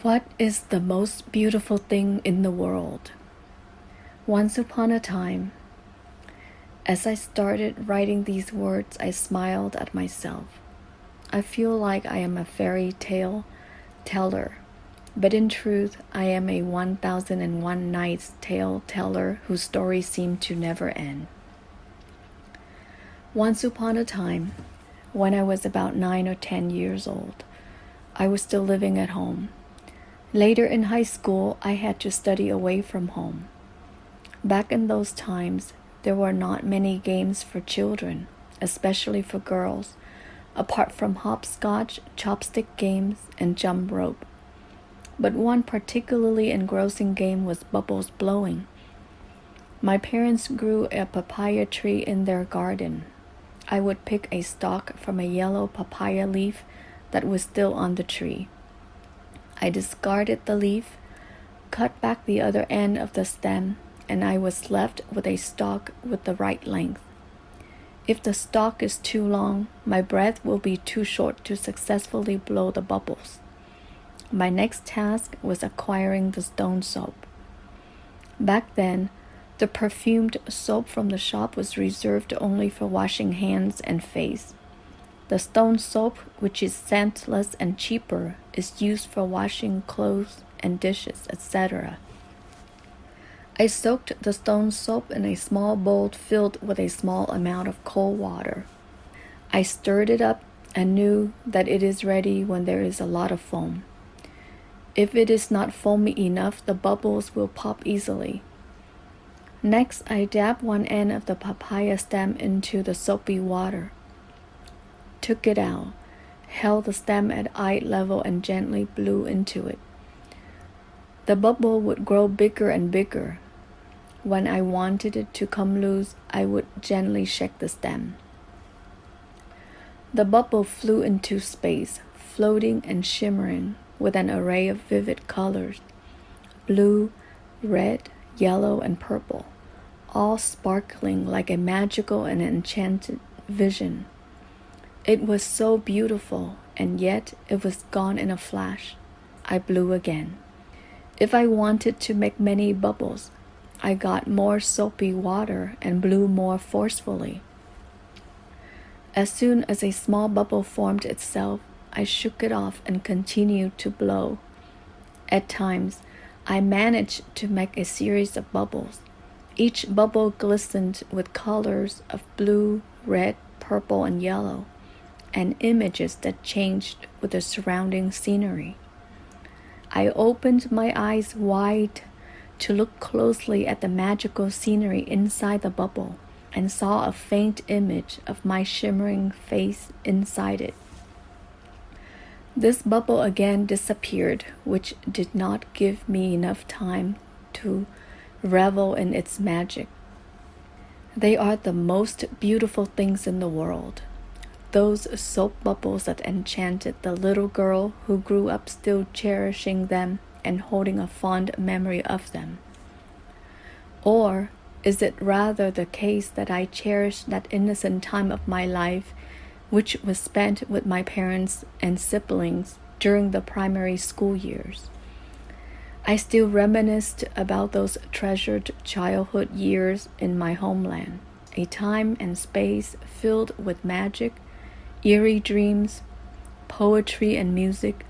What is the most beautiful thing in the world? Once upon a time, as I started writing these words, I smiled at myself. I feel like I am a fairy tale teller, but in truth, I am a 1001 Nights tale teller whose stories seem to never end. Once upon a time, when I was about 9 or 10 years old, I was still living at home. Later in high school, I had to study away from home. Back in those times, there were not many games for children, especially for girls, apart from hopscotch, chopstick games, and jump rope. But one particularly engrossing game was bubbles blowing. My parents grew a papaya tree in their garden. I would pick a stalk from a yellow papaya leaf that was still on the tree. I discarded the leaf, cut back the other end of the stem, and I was left with a stalk with the right length. If the stalk is too long, my breath will be too short to successfully blow the bubbles. My next task was acquiring the stone soap. Back then, the perfumed soap from the shop was reserved only for washing hands and face. The stone soap, which is scentless and cheaper, is used for washing clothes and dishes, etc. I soaked the stone soap in a small bowl filled with a small amount of cold water. I stirred it up and knew that it is ready when there is a lot of foam. If it is not foamy enough, the bubbles will pop easily. Next, I dabbed one end of the papaya stem into the soapy water, took it out, held the stem at eye level and gently blew into it. The bubble would grow bigger and bigger. When I wanted it to come loose, I would gently shake the stem. The bubble flew into space, floating and shimmering with an array of vivid colors, blue, red, yellow, and purple, all sparkling like a magical and enchanted vision. It was so beautiful, and yet it was gone in a flash. I blew again. If I wanted to make many bubbles, I got more soapy water and blew more forcefully. As soon as a small bubble formed itself, I shook it off and continued to blow. At times, I managed to make a series of bubbles. Each bubble glistened with colors of blue, red, purple, and yellow, and images that changed with the surrounding scenery. I opened my eyes wide to look closely at the magical scenery inside the bubble and saw a faint image of my shimmering face inside it. This bubble again disappeared, which did not give me enough time to revel in its magic. They are the most beautiful things in the world. Those soap bubbles that enchanted the little girl who grew up still cherishing them and holding a fond memory of them. Or is it rather the case that I cherish that innocent time of my life which was spent with my parents and siblings during the primary school years? I still reminisced about those treasured childhood years in my homeland, a time and space filled with magic, eerie dreams, poetry and music,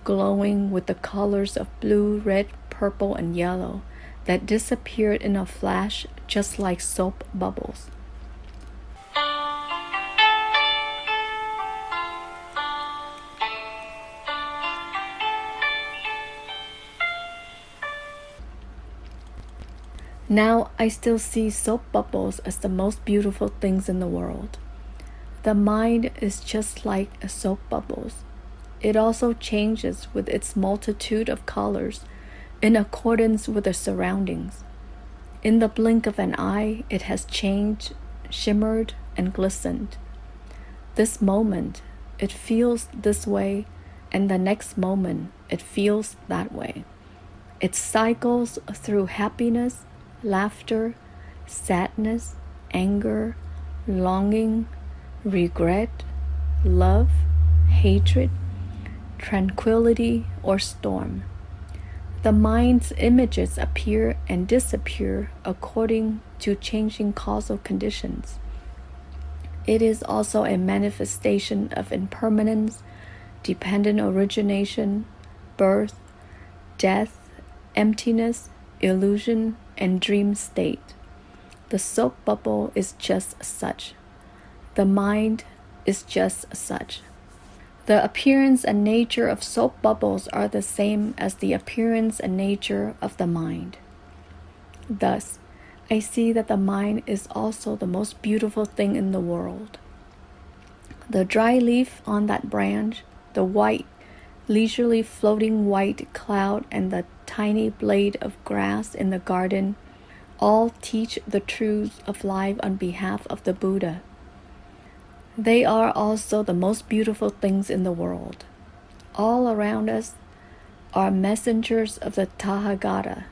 glowing with the colors of blue, red, purple, and yellow that disappeared in a flash just like soap bubbles. Now I still see soap bubbles as the most beautiful things in the world. The mind is just like soap bubbles. It also changes with its multitude of colors in accordance with the surroundings. In the blink of an eye, it has changed, shimmered, and glistened. This moment, it feels this way, and the next moment, it feels that way. It cycles through happiness, laughter, sadness, anger, longing, regret, love, hatred, tranquility, or storm. The mind's images appear and disappear according to changing causal conditions. It is also a manifestation of impermanence, dependent origination, birth, death, emptiness, illusion, and dream state. The soap bubble is just such. The mind is just such. The appearance and nature of soap bubbles are the same as the appearance and nature of the mind. Thus, I see that the mind is also the most beautiful thing in the world. The dry leaf on that branch, the white, leisurely floating white cloud, and the tiny blade of grass in the garden all teach the truths of life on behalf of the Buddha. They are also the most beautiful things in the world. All around us are messengers of the Tathagata.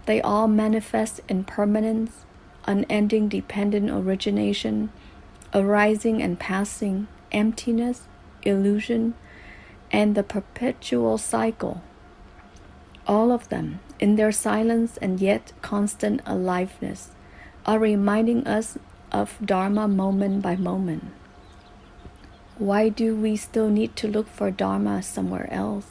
They all manifest impermanence, unending dependent origination, arising and passing, emptiness, illusion, and the perpetual cycle. All of them, in their silence and yet constant aliveness, are reminding us of Dharma moment by moment. Why do we still need to look for Dharma somewhere else?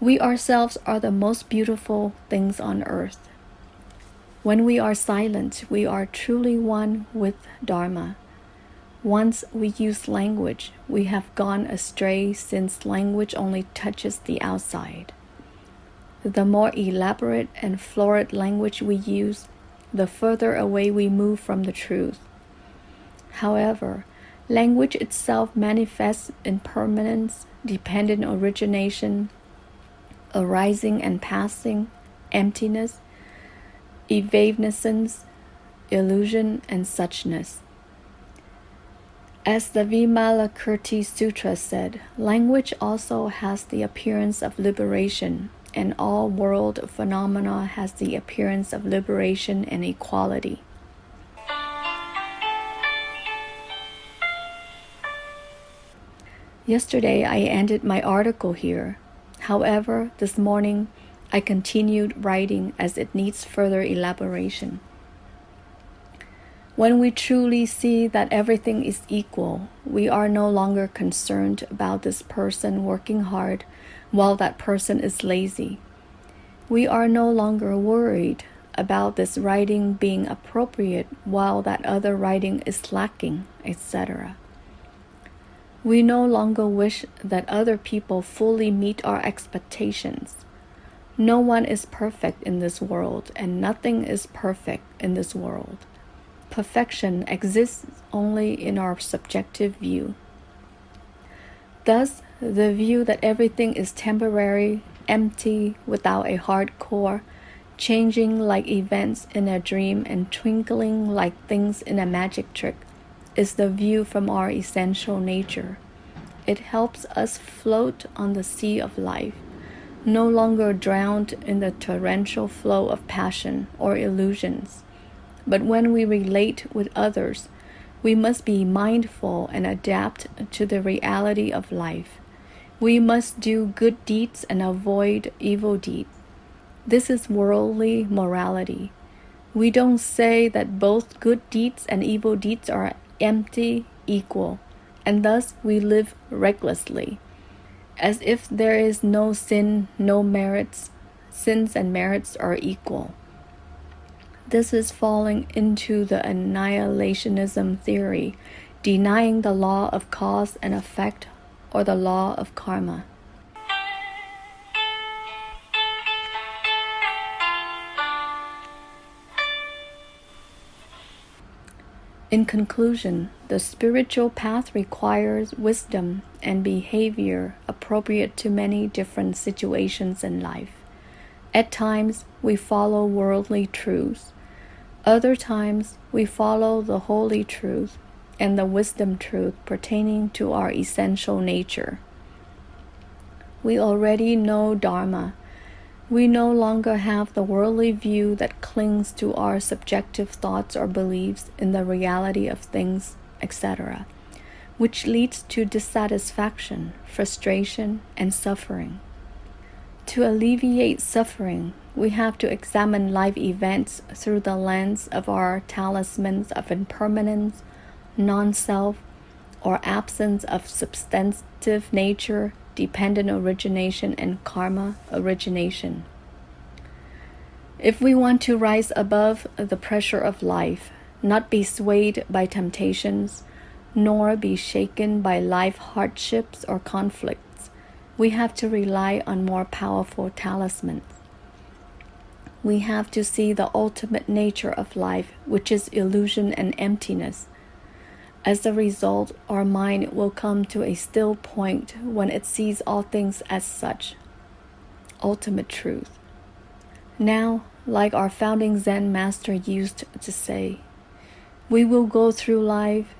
We ourselves are the most beautiful things on earth. When we are silent, we are truly one with Dharma. Once we use language, we have gone astray since language only touches the outside. The more elaborate and florid language we use, the further away we move from the truth. However, language itself manifests impermanence, dependent origination, arising and passing, emptiness, evanescence, illusion, and suchness. As the Vimalakirti Sutra said, language also has the appearance of liberation, and all world phenomena has the appearance of liberation and equality. Yesterday I ended my article here. However, this morning I continued writing as it needs further elaboration. When we truly see that everything is equal, we are no longer concerned about this person working hard while that person is lazy. We are no longer worried about this writing being appropriate while that other writing is lacking, etc. We no longer wish that other people fully meet our expectations. No one is perfect in this world, and nothing is perfect in this world. Perfection exists only in our subjective view. Thus, the view that everything is temporary, empty, without a hard core, changing like events in a dream and twinkling like things in a magic trick, is the view from our essential nature. It helps us float on the sea of life, no longer drowned in the torrential flow of passion or illusions. But when we relate with others, we must be mindful and adapt to the reality of life. We must do good deeds and avoid evil deeds. This is worldly morality. We don't say that both good deeds and evil deeds are empty, equal, and thus we live recklessly, as if there is no sin, no merits. Sins and merits are equal. This is falling into the annihilationism theory, denying the law of cause and effect or the law of karma. In conclusion, the spiritual path requires wisdom and behavior appropriate to many different situations in life. At times, we follow worldly truths. Other times, we follow the holy truth and the wisdom truth pertaining to our essential nature. We already know Dharma. We no longer have the worldly view that clings to our subjective thoughts or beliefs in the reality of things, etc., which leads to dissatisfaction, frustration, and suffering. To alleviate suffering, we have to examine life events through the lens of our talismans of impermanence, non-self, or absence of substantive nature, dependent origination, and karma origination. If we want to rise above the pressure of life, not be swayed by temptations, nor be shaken by life hardships or conflicts, we have to rely on more powerful talismans. We have to see the ultimate nature of life, which is illusion and emptiness. As a result, our mind will come to a still point when it sees all things as such, ultimate truth. Now, like our founding Zen master used to say, we will go through life.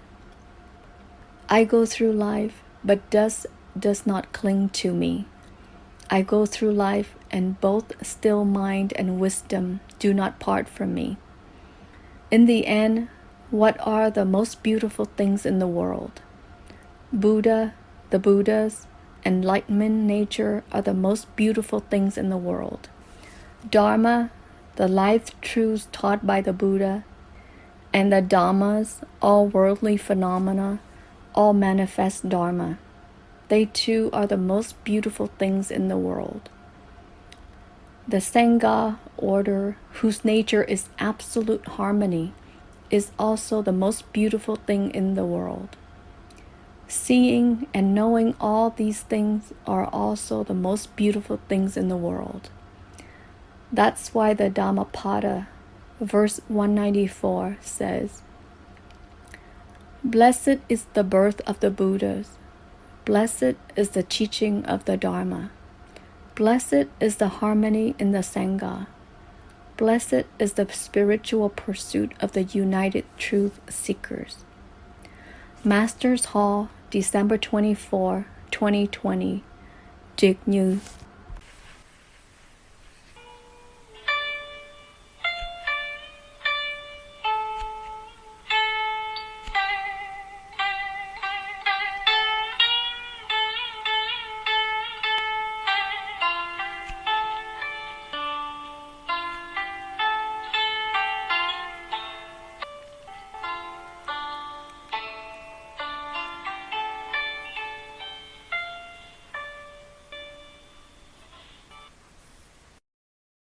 I go through life, but does not cling to me. I go through life, and both still mind and wisdom do not part from me. In the end, what are the most beautiful things in the world? Buddha, the Buddhas, enlightenment, nature are the most beautiful things in the world. Dharma, the life truths taught by the Buddha, and the Dhammas, all worldly phenomena, all manifest Dharma. They too are the most beautiful things in the world. The Sangha order, whose nature is absolute harmony, is also the most beautiful thing in the world. Seeing and knowing all these things are also the most beautiful things in the world. That's why the Dhammapada, verse 194, says, "Blessed is the birth of the Buddhas. Blessed is the teaching of the Dharma. Blessed is the harmony in the Sangha. Blessed is the spiritual pursuit of the united truth seekers." Masters Hall, December 24, 2020. Triệt Như.